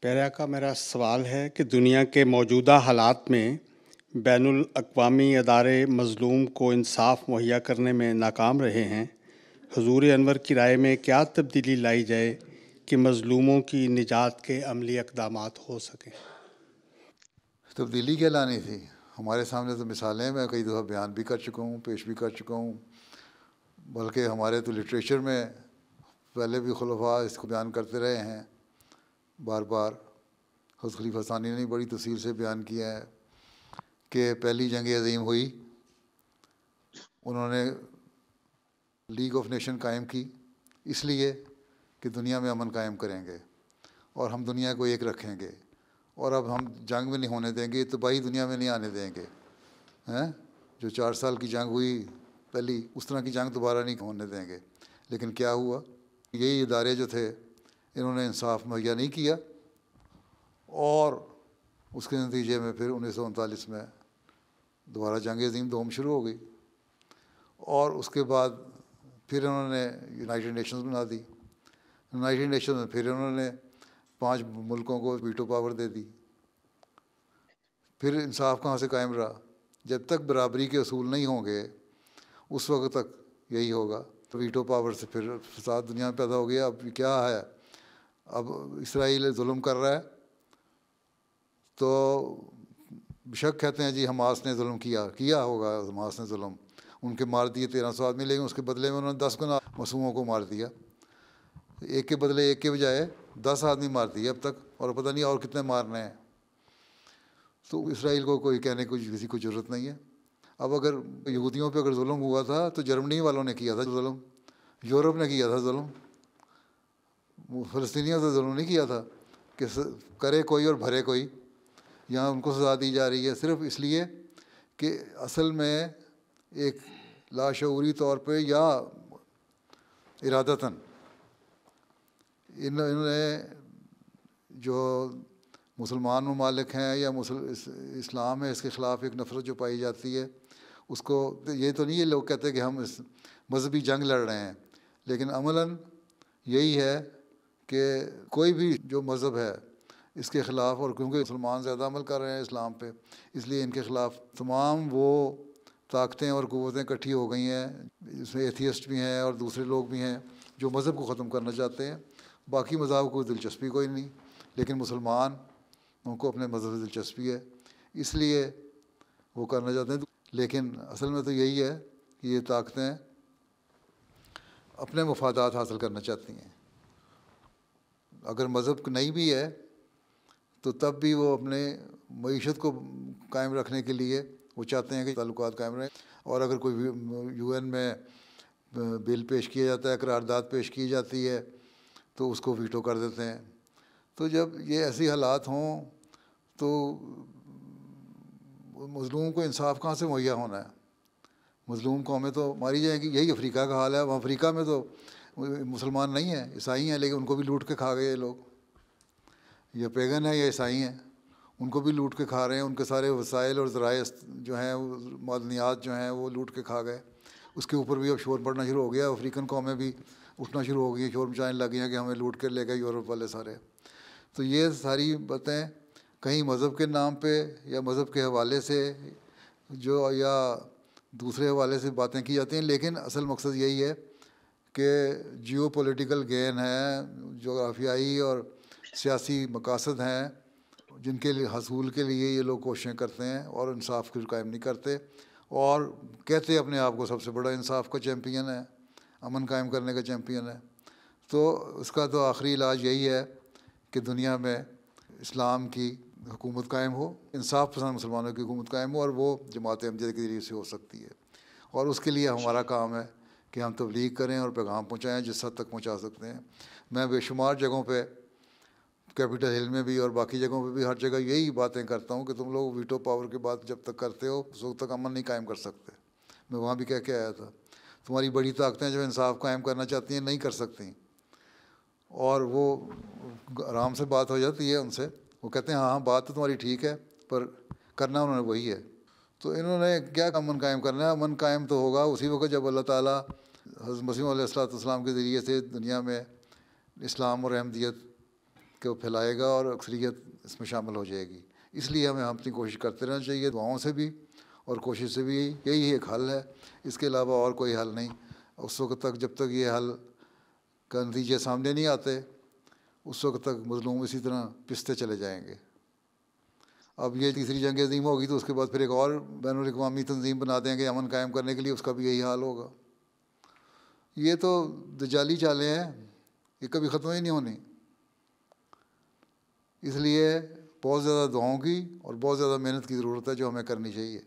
پیارے آقا، میرا سوال ہے کہ دنیا کے موجودہ حالات میں بین الاقوامی ادارے مظلوم کو انصاف مہیا کرنے میں ناکام رہے ہیں۔ حضور انور کی رائے میں کیا تبدیلی لائی جائے کہ مظلوموں کی نجات کے عملی اقدامات ہو سکیں؟ تبدیلی کیا لانی تھی؟ ہمارے سامنے تو مثالیں میں کئی دفعہ بیان بھی کر چکا ہوں، پیش بھی کر چکا ہوں، بلکہ ہمارے تو لٹریچر میں پہلے بھی خلفاء اس کو بیان کرتے رہے ہیں بار بار۔ حضرت خلیفہ ثانی نے بڑی تفصیل سے بیان کیا ہے کہ پہلی جنگ عظیم ہوئی، انہوں نے لیگ آف نیشن قائم کی اس لیے کہ دنیا میں امن قائم کریں گے اور ہم دنیا کو ایک رکھیں گے، اور اب ہم جنگ میں نہیں ہونے دیں گے، تباہی دنیا میں نہیں آنے دیں گے۔ جو 4 سال کی جنگ ہوئی پہلی، اس طرح کی جنگ دوبارہ نہیں ہونے دیں گے۔ لیکن کیا ہوا؟ یہی ادارے جو تھے انہوں نے انصاف مہیا نہیں کیا، اور اس کے نتیجے میں پھر 1939 میں دوبارہ جنگ عظیم دوم شروع ہو گئی، اور اس کے بعد پھر انہوں نے یونائٹڈ نیشنز بنا دی۔ یونائٹڈ نیشنز میں پھر انہوں نے 5 ملکوں کو ویٹو پاور دے دی۔ پھر انصاف کہاں سے قائم رہا؟ جب تک برابری کے اصول نہیں ہوں گے اس وقت تک یہی ہوگا۔ ویٹو پاور سے پھر فساد دنیا میں پیدا ہو گیا۔ اب کیا ہے؟ اب اسرائیل ظلم کر رہا ہے تو بشک کہتے ہیں جی حماس نے ظلم کیا ہوگا، حماس نے ظلم، ان کے مار دیے 1300 آدمی، لیکن اس کے بدلے میں انہوں نے 10 گنا معصوموں کو مار دیا۔ ایک کے بدلے ایک کے بجائے 10 آدمی مار دیے اب تک، اور پتہ نہیں اور کتنے مارنے ہیں۔ تو اسرائیل کو کوئی کہنے کو کسی کو ضرورت نہیں ہے۔ اب اگر یہودیوں پہ اگر ظلم ہوا تھا تو جرمنی والوں نے کیا تھا ظلم، یورپ نے کیا تھا ظلم، فلسطینیوں سے ظلم نہیں کیا تھا کہ کرے کوئی اور بھرے کوئی۔ یہاں ان کو سزا دی جا رہی ہے صرف اس لیے کہ اصل میں ایک لاشعوری طور پہ یا ارادتاً انہوں نے جو مسلمان ممالک ہیں یا اسلام ہے، اس کے خلاف ایک نفرت جو پائی جاتی ہے، اس کو یہ تو نہیں ہے لوگ کہتے کہ ہم اس مذہبی جنگ لڑ رہے ہیں، لیکن عملاً یہی ہے کہ کوئی بھی جو مذہب ہے اس کے خلاف، اور کیونکہ مسلمان زیادہ عمل کر رہے ہیں اسلام پہ، اس لیے ان کے خلاف تمام وہ طاقتیں اور قوتیں اکٹھی ہو گئی ہیں، اس میں ایتھیسٹ بھی ہیں اور دوسرے لوگ بھی ہیں جو مذہب کو ختم کرنا چاہتے ہیں۔ باقی مذاہب کو دلچسپی کوئی نہیں، لیکن مسلمان ان کو اپنے مذہب سے دلچسپی ہے، اس لیے وہ کرنا چاہتے ہیں۔ لیکن اصل میں تو یہی ہے کہ یہ طاقتیں اپنے مفادات حاصل کرنا چاہتی ہیں۔ اگر مذہب نہیں بھی ہے تو تب بھی وہ اپنے معیشت کو قائم رکھنے کے لیے وہ چاہتے ہیں کہ تعلقات قائم رہیں، اور اگر کوئی یو این میں بل پیش کیا جاتا ہے، قرارداد پیش کی جاتی ہے تو اس کو ویٹو کر دیتے ہیں۔ تو جب یہ ایسی حالات ہوں تو مظلوم کو انصاف کہاں سے مہیا ہونا ہے؟ مظلوم قومیں تو ماری جائیں گی۔ یہی افریقہ کا حال ہے۔ وہاں افریقہ میں تو مسلمان نہیں ہیں، عیسائی ہیں، لیکن ان کو بھی لوٹ کے کھا گئے یہ لوگ، یہ پیگن ہیں یا عیسائی ہیں، ان کو بھی لوٹ کے کھا رہے ہیں۔ ان کے سارے وسائل اور ذرائع جو ہیں، معدنیات جو ہیں، وہ لوٹ کے کھا گئے۔ اس کے اوپر بھی اب شور پڑنا شروع ہو گیا، افریقن قومیں بھی اٹھنا شروع ہو گئی ہیں، شور مچانے لگ گئی ہیں کہ ہمیں لوٹ کر لے گئے یورپ والے سارے۔ تو یہ ساری باتیں کہیں مذہب کے نام پہ یا مذہب کے حوالے سے جو یا دوسرے حوالے سے باتیں کی جاتی ہیں، لیکن اصل مقصد یہی ہے کہ جیو پولیٹیکل گین ہے، جغرافیائی اور سیاسی مقاصد ہیں جن کے حصول کے لیے یہ لوگ کوششیں کرتے ہیں اور انصاف کو قائم نہیں کرتے، اور کہتے اپنے آپ کو سب سے بڑا انصاف کا چیمپئن ہے، امن قائم کرنے کا چیمپئن ہے۔ تو اس کا تو آخری علاج یہی ہے کہ دنیا میں اسلام کی حکومت قائم ہو، انصاف پسند مسلمانوں کی حکومت قائم ہو، اور وہ جماعت احمدیہ کے ذریعے سے ہو سکتی ہے۔ اور اس کے لیے ہمارا کام ہے کہ ہم تبلیغ کریں اور پیغام پہنچائیں جس حد تک پہنچا سکتے ہیں۔ میں بے شمار جگہوں پہ، کیپٹل ہل میں بھی اور باقی جگہوں پہ بھی، ہر جگہ یہی باتیں کرتا ہوں کہ تم لوگ ویٹو پاور کے بعد جب تک کرتے ہو اس وقت تک امن نہیں قائم کر سکتے۔ میں وہاں بھی کہہ کے آیا تھا، تمہاری بڑی طاقتیں جو انصاف قائم کرنا چاہتی ہیں نہیں کر سکتی، اور وہ آرام سے بات ہو جاتی ہے ان سے، وہ کہتے ہیں ہاں بات تو تمہاری ٹھیک ہے پر کرنا انہوں نے وہی ہے۔ تو انہوں نے کیا امن قائم کرنا ہے؟ امن قائم تو ہوگا اسی وقت جب اللہ تعالیٰ حضرت مسیح علیہ السلام کے ذریعے سے دنیا میں اسلام اور احمدیت کہ وہ پھیلائے گا اور اکثریت اس میں شامل ہو جائے گی. اس لیے ہمیں اپنی کوشش کرتے رہنا چاہیے, دعاؤں سے بھی اور کوشش سے بھی. یہی ایک حل ہے, اس کے علاوہ اور کوئی حل نہیں. اس وقت تک جب تک یہ حل کا نتیجے سامنے نہیں آتے, اس وقت تک مظلوم اسی طرح پستے چلے جائیں گے. اب یہ تیسری جنگ عظیم ہوگی تو اس کے بعد پھر ایک اور بین الاقوامی تنظیم بنا دیں گے امن قائم کرنے کے لیے, اس کا بھی یہی حال ہوگا. یہ تو دجالی چالیں ہیں, یہ کبھی ختم ہی نہیں ہونی. اس لیے بہت زیادہ دعاؤں کی اور بہت زیادہ محنت کی ضرورت ہے جو ہمیں کرنی چاہیے.